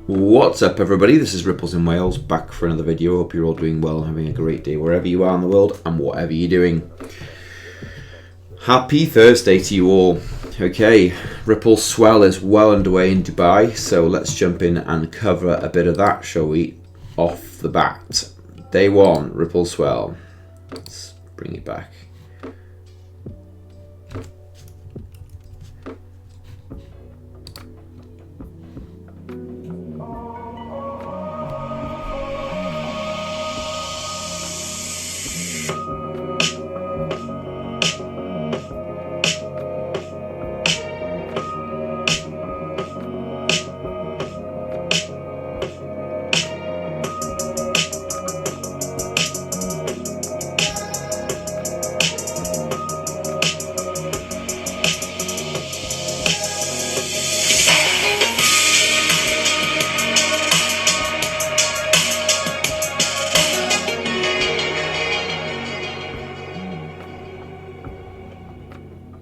What's up, everybody? This is Ripples in Wales, back for another video. Hope you're all doing well, having a great day wherever you are in the world and whatever you're doing. Happy Thursday to you all. Okay, Ripple Swell is well underway in Dubai, so let's jump in and cover a bit of that, shall we? Off the bat. Day one, Ripple Swell. Let's bring it back.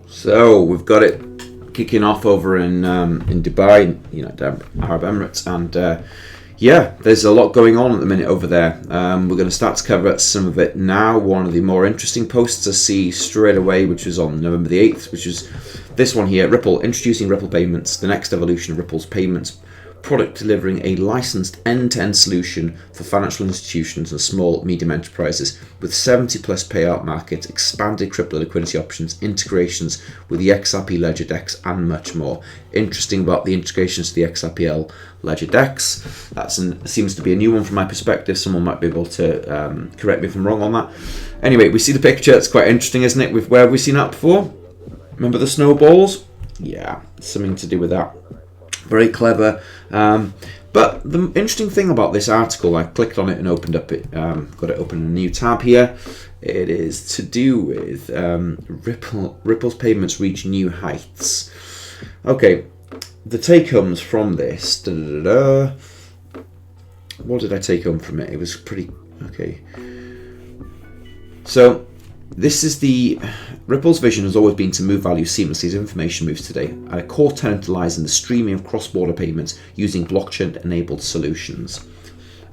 So we've got it kicking off over in Dubai, Arab Emirates, and yeah, there's a lot going on at the minute over there. We're going to start to cover some of it now. One of the more interesting posts I see straight away, which was on November the 8th, which is this one here: Ripple introducing Ripple payments, the next evolution of Ripple's payments product, delivering a licensed end-to-end solution for financial institutions and small medium enterprises with 70 plus payout markets, expanded crypto liquidity options, integrations with the XRP Ledger DEX, and much more. Interesting about the integrations to the XRPL Ledger DEX. That seems to be a new one from my perspective. Someone might be able to correct me if I'm wrong on that. Anyway, we see the picture. It's quite interesting, isn't it? Where have we seen that before? Remember the snowballs? Yeah, something to do with that. Very clever. But the interesting thing about this article, I clicked on it and opened up it, got it open in a new tab here. It is to do with Ripple's payments reach new heights. Okay, the take homes from this. What did I take home from it? It was pretty okay. So this is the Ripple's vision has always been to move value seamlessly as information moves today, and a core tenet lies in the streaming of cross-border payments using blockchain-enabled solutions.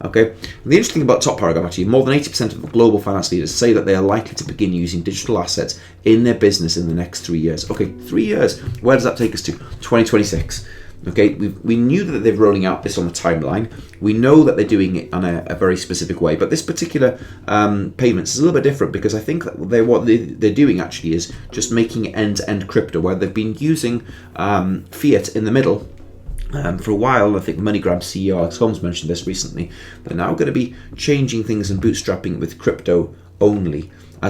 Okay, and the interesting thing about the top paragraph, actually, more than 80% of global finance leaders say that they are likely to begin using digital assets in their business in the next 3 years. Okay, 3 years. Where does that take us to? 2026. Okay, we knew that they're rolling out this on the timeline. We know that they're doing it on a very specific way, but this particular payments is a little bit different because I think that what they're doing actually is just making end-to-end crypto, where they've been using fiat in the middle for a while. I think MoneyGram CEO Alex Holmes mentioned this recently. They're now going to be changing things and bootstrapping with crypto only.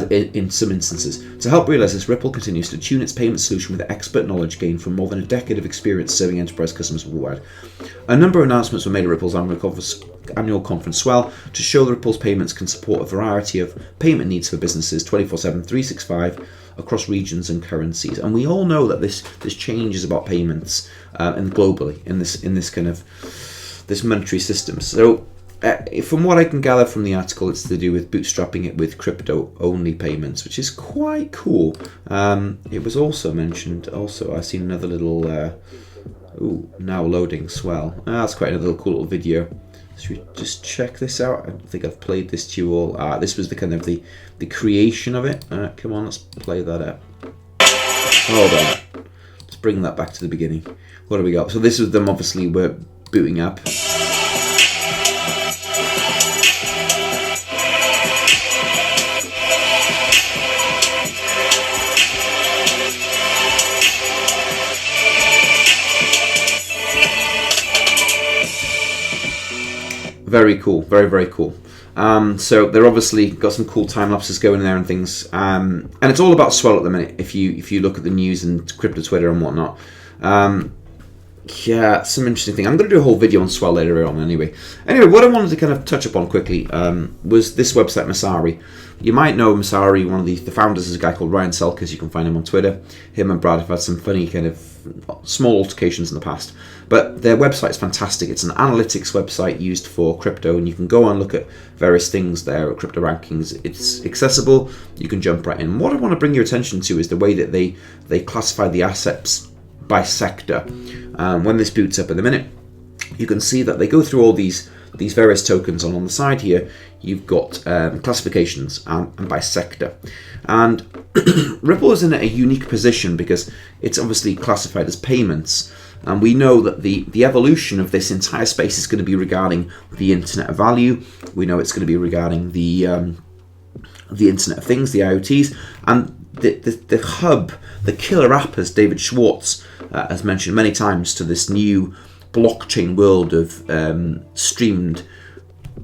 In some instances. To help realize this, Ripple continues to tune its payment solution with expert knowledge gained from more than a decade of experience serving enterprise customers worldwide. A number of announcements were made at Ripple's annual conference Swell to show that Ripple's payments can support a variety of payment needs for businesses 24/7, 365 across regions and currencies. And we all know that this change is about payments and globally in this kind of this monetary system. So from what I can gather from the article, it's to do with bootstrapping it with crypto-only payments, which is quite cool. It was also mentioned, I've seen another little, now loading Swell. That's quite another cool little video. Should we just check this out? I don't think I've played this to you all. This was the kind of the creation of it. Come on, let's play that up. Hold on. Let's bring that back to the beginning. What do we got? So this was them, obviously, we're booting up. Very cool, very, very cool. So they're obviously got some cool time lapses going in there and things. And it's all about Swell at the minute. If you look at the news and crypto Twitter and whatnot. Yeah, some interesting thing. I'm going to do a whole video on Swell later on anyway. Anyway, what I wanted to kind of touch upon quickly was this website, Massari. You might know Misari. One of the founders is a guy called Ryan Selkers. You can find him on Twitter. Him and Brad have had some funny kind of small altercations in the past. But their website is fantastic. It's an analytics website used for crypto, and you can go and look at various things there, crypto rankings. It's accessible. You can jump right in. What I want to bring your attention to is the way that they classify the assets by sector. When this boots up in a minute, you can see that they go through all these various tokens, and on the side here you've got classifications and by sector. And Ripple is in a unique position because it's obviously classified as payments, and we know that the evolution of this entire space is going to be regarding the Internet of Value. We know it's going to be regarding the Internet of Things, the IoTs, and the hub, the killer app, as David Schwartz has mentioned many times, to this new blockchain world of streamed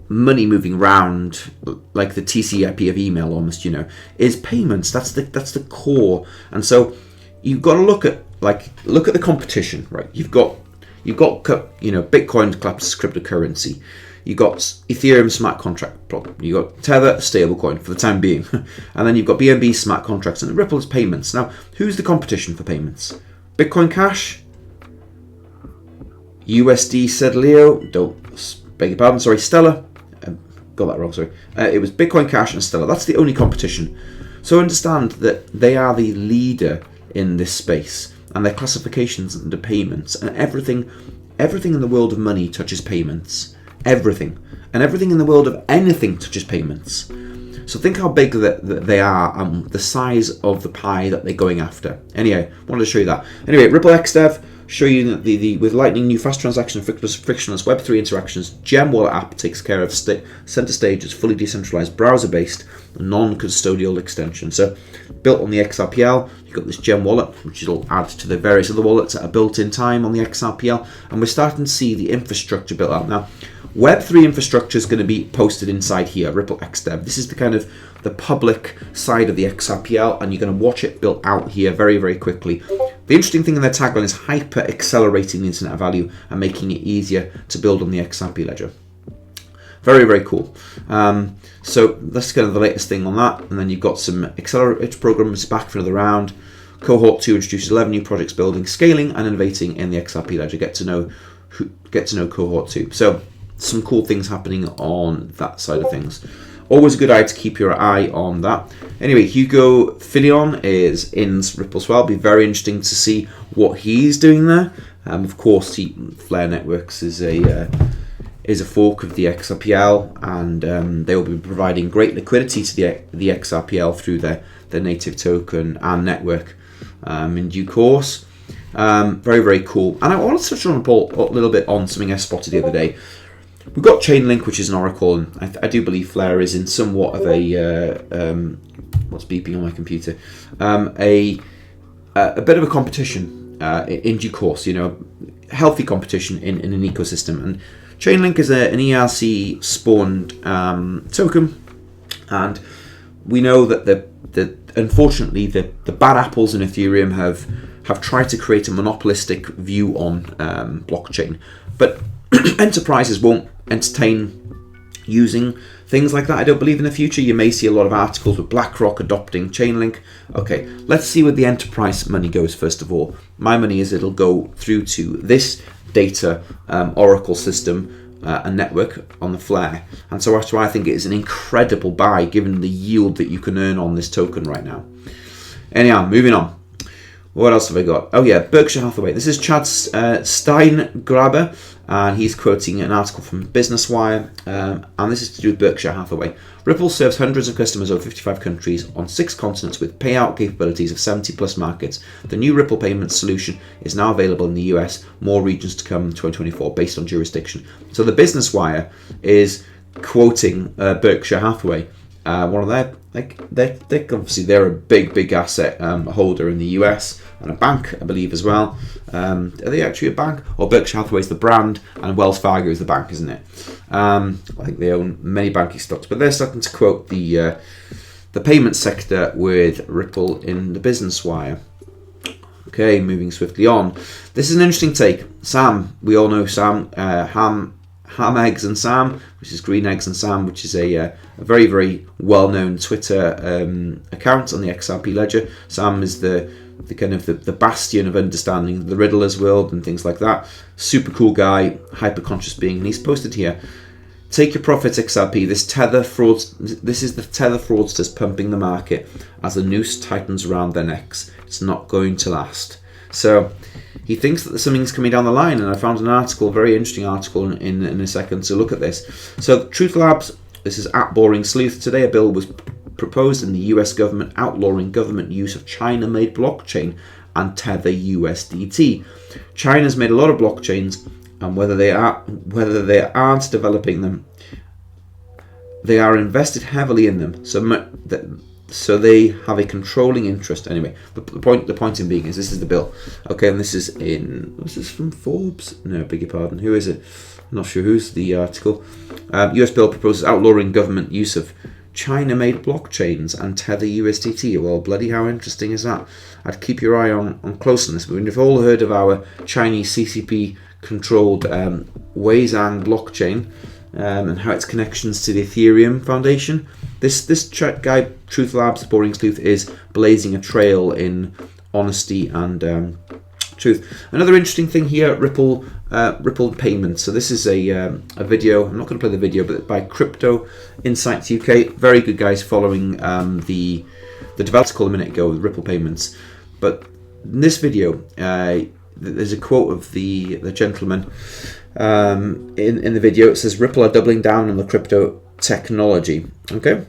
money moving around, like the TCP of email almost, is payments. That's the core. And so you've got to look at the competition, right? You've got Bitcoin collapses cryptocurrency. You've got Ethereum smart contract problem. You've got Tether, stablecoin for the time being. And then you've got BNB smart contracts, and Ripple's payments. Now, who's the competition for payments? Bitcoin Cash? USD, said Leo. Beg your pardon, sorry, Stellar. Got that wrong, sorry. It was Bitcoin Cash and Stellar. That's the only competition. So understand that they are the leader in this space, and their classifications under payments, and everything in the world of money touches payments. Everything. And everything in the world of anything touches payments. So think how big that they are and the size of the pie that they're going after. Anyway, wanted to show you that. Anyway, Ripple XDev, show you that with Lightning, new fast transaction and frictionless Web3 interactions, Gem Wallet app takes care of center stage as fully decentralized browser-based non-custodial extension. So built on the XRPL, you've got this Gem Wallet, which will add to the various other wallets that are built in time on the XRPL, and we're starting to see the infrastructure built out now. Web3 infrastructure is going to be posted inside here, Ripple XDev. This is the kind of the public side of the XRPL, and you're going to watch it built out here very, very quickly. The interesting thing in their tagline is hyper accelerating the Internet of Value and making it easier to build on the XRP ledger. Very, very cool. So that's kind of the latest thing on that. And then you've got some accelerator programs back for another round. Cohort 2 introduces 11 new projects building, scaling, and innovating in the XRP ledger. Get to know Cohort 2. So some cool things happening on that side of things. Always a good idea to keep your eye on that. Anyway, Hugo Filion is in Ripple Swell. It'll be very interesting to see what he's doing there. Of course, Flare Networks is a fork of the XRPL, and they will be providing great liquidity to the XRPL through their native token and network in due course. Very, very cool. And I want to touch on a little bit on something I spotted the other day. We've got Chainlink, which is an oracle, and I do believe Flare is in somewhat of a what's beeping on my computer, a bit of a competition in due course. Healthy competition in an ecosystem, and Chainlink is an ERC spawned token, and we know that unfortunately the bad apples in Ethereum have tried to create a monopolistic view on blockchain, but enterprises won't entertain using things like that. I don't believe in the future. You may see a lot of articles with BlackRock adopting Chainlink. Okay, let's see where the enterprise money goes first of all. My money is it'll go through to this data oracle system and network on the Flare. And so that's why I think it is an incredible buy given the yield that you can earn on this token right now. Anyhow, moving on. What else have I got? Oh yeah, Berkshire Hathaway. This is Chad Steingraber, and he's quoting an article from Business Wire, and this is to do with Berkshire Hathaway. Ripple serves hundreds of customers over 55 countries on 6 continents with payout capabilities of 70 plus markets. The new Ripple payment solution is now available in the US, more regions to come in 2024 based on jurisdiction. So the Business Wire is quoting Berkshire Hathaway. One of their, they're a big asset holder in the US, and a bank, I believe, as well. Are they actually a bank? Or Berkshire Hathaway is the brand, and Wells Fargo is the bank, isn't it? I think they own many banking stocks, but they're starting to quote the payment sector with Ripple in the Business Wire. Okay, moving swiftly on. This is an interesting take. Sam, we all know Sam, Ham Eggs and Sam, which is Green Eggs and Sam, which is a very, very well-known Twitter account on the XRP ledger. Sam is the kind of the bastion of understanding the Riddler's world and things like that. Super cool guy, hyper-conscious being, and he's posted here, take your profits XRP, this is the tether fraudsters pumping the market as the noose tightens around their necks. It's not going to last. So he thinks that something's coming down the line, and I found an article, very interesting article in a second to look at this. So Truth Labs, this is at Boring Sleuth. Today a bill was proposed in the US government outlawing government use of China-made blockchain and Tether USDT. China's made a lot of blockchains, and whether they aren't developing them, they are invested heavily in them. So they have a controlling interest. Anyway, the point in being is this is the bill. Okay, and this is from Forbes? No, beg your pardon. Who is it? I'm not sure who's the article. US bill proposes outlawing government use of China-made blockchains and Tether USDT. Well, bloody how interesting is that? I'd keep your eye on close on this. We've all heard of our Chinese CCP-controlled Weizang blockchain and how its connections to the Ethereum Foundation. This guy, Truth Labs, Boring Sleuth, is blazing a trail in honesty and truth. Another interesting thing here, Ripple payments. So this is a video. I'm not going to play the video, but by Crypto Insights UK. Very good guys following the developers call a minute ago with Ripple payments. But in this video, there's a quote of the gentleman in the video. It says Ripple are doubling down on the crypto technology. Okay,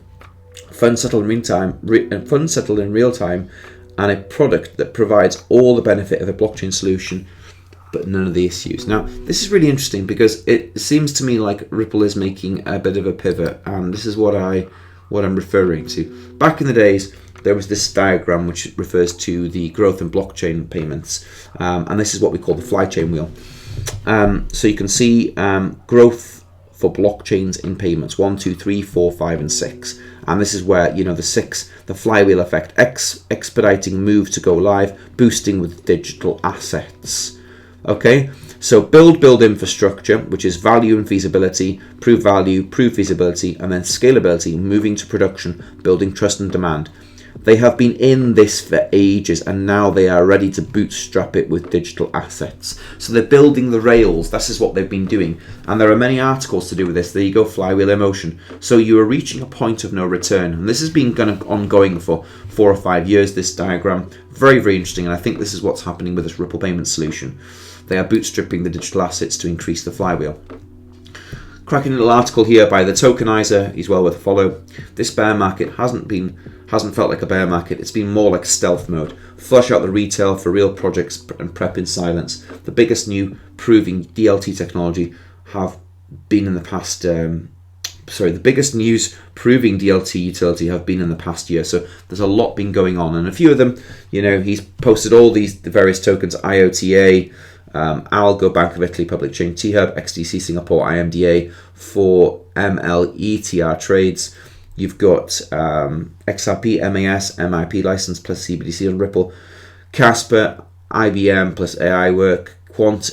funds settled in real time, and a product that provides all the benefit of a blockchain solution, but none of the issues. Now, this is really interesting because it seems to me like Ripple is making a bit of a pivot, and this is what I'm referring to. Back in the days, there was this diagram which refers to the growth in blockchain payments, and this is what we call the flywheel. So you can see growth for blockchains in payments 1, 2, 3, 4, 5, and 6, and this is where the flywheel effect, expediting move to go live, boosting with digital assets. Okay, so build infrastructure, which is value and feasibility, prove value, prove feasibility, and then scalability, moving to production, building trust and demand. They have been in this for ages, and now they are ready to bootstrap it with digital assets. So they're building the rails. This is what they've been doing. And there are many articles to do with this. There you go, flywheel emotion. So you are reaching a point of no return. And this has been kind of ongoing for 4 or 5 years, this diagram. Very, very interesting. And I think this is what's happening with this Ripple payment solution. They are bootstrapping the digital assets to increase the flywheel. Cracking little article here by the tokenizer. He's well worth a follow. This bear market hasn't felt like a bear market. It's been more like stealth mode. Flush out the retail for real projects and prep in silence. The biggest new proving DLT technology have been in the past. The biggest news proving DLT utility have been in the past year. So there's a lot been going on, and a few of them, he's posted all the various tokens: IOTA. Algo, Bank of Italy, Public Chain, T-Hub, XDC, Singapore, IMDA, for MLETR trades. You've got XRP, MAS, MIP license plus CBDC on Ripple, Casper, IBM plus AI work, Quant,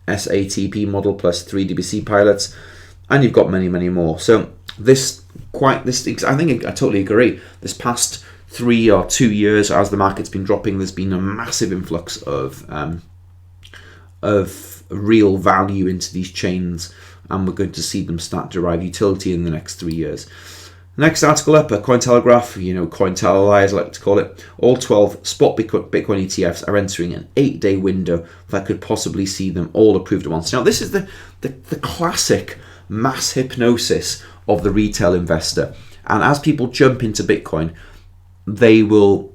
SATP model plus 3DBC pilots, and you've got many, many more. So I think I totally agree. This past 3 or 2 years, as the market's been dropping, there's been a massive influx of real value into these chains, and we're going to see them start to derive utility in the next 3 years. Next article up, Cointelegraph, Cointele, as I like to call it. All 12 spot Bitcoin ETFs are entering an 8-day window that could possibly see them all approved at once. Now, this is the classic mass hypnosis of the retail investor. And as people jump into Bitcoin, they will...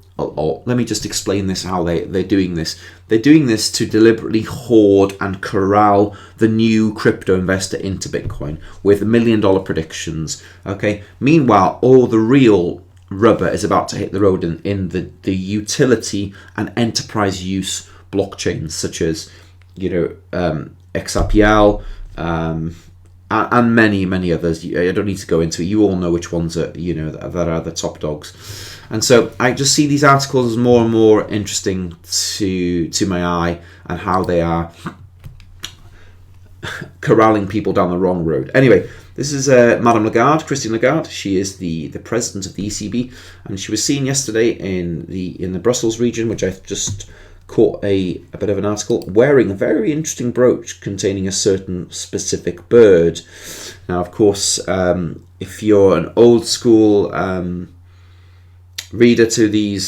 let me just explain this, how they're doing this. They're doing this to deliberately hoard and corral the new crypto investor into Bitcoin with $1 million predictions. Okay. Meanwhile, all the real rubber is about to hit the road in the utility and enterprise use blockchains such as XRPL and many, many others. I don't need to go into it. You all know which ones are that are the top dogs. And so I just see these articles as more and more interesting to my eye, and how they are corralling people down the wrong road. Anyway, this is Madame Lagarde, Christine Lagarde. She is the president of the ECB, and she was seen yesterday in the Brussels region, which I just caught a bit of an article, wearing a very interesting brooch containing a certain specific bird. Now, of course, if you're an old school reader to the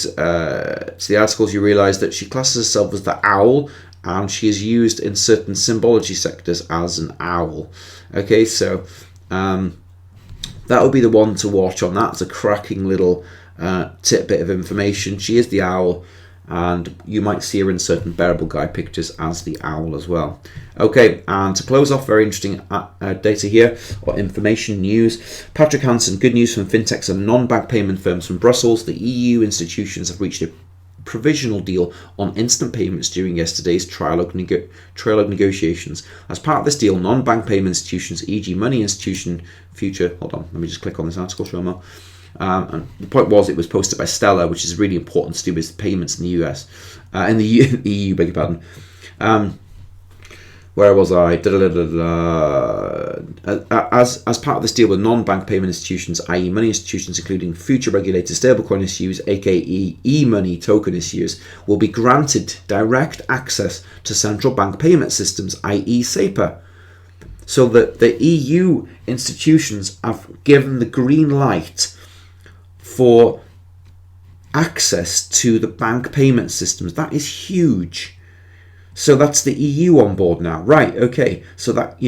articles, you realise that she classes herself as the owl, and she is used in certain symbology sectors as an owl. Okay, so that would be the one to watch on that. It's a cracking little tidbit of information. She is the owl, and you might see her in certain bearable guide pictures as the owl as well. Okay, and to close off, very interesting data here, or information news. Patrick Hansen, good news from fintechs and non-bank payment firms from Brussels. The EU institutions have reached a provisional deal on instant payments during yesterday's trilogue negotiations. As part of this deal, non-bank payment institutions, e.g. money institution, future, hold on, let me just click on this article, show more. And the point was, it was posted by Stella, which is really important to do with payments in the US, in the EU, beg your pardon. Where was I? As part of this deal with non-bank payment institutions, i.e. money institutions, including future regulated stablecoin issuers, aka e-money token issuers, will be granted direct access to central bank payment systems, i.e. SEPA. So that the EU institutions have given the green light for access to the bank payment systems. That is huge. So that's the EU on board now. Right, okay. So that,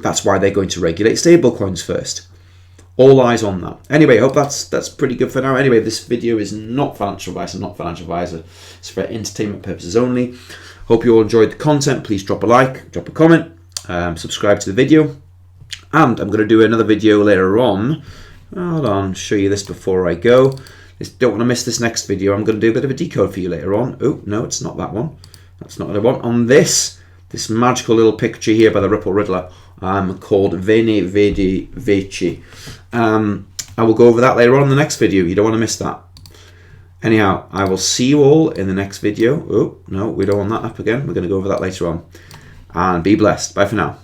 that's why they're going to regulate stablecoins first. All eyes on that. Anyway, I hope that's pretty good for now. Anyway, this video is not financial advice. I'm not financial advisor. It's for entertainment purposes only. Hope you all enjoyed the content. Please drop a like, drop a comment, subscribe to the video. And I'm going to do another video later on. Hold on, show you this before I go. Don't want to miss this next video. I'm going to do a bit of a decode for you later on. Oh, no, it's not that one. That's not what I want. On this magical little picture here by the Ripple Riddler, called Veni Vidi Vici. I will go over that later on in the next video. You don't want to miss that. Anyhow, I will see you all in the next video. Oh, no, we don't want that up again. We're going to go over that later on. And be blessed. Bye for now.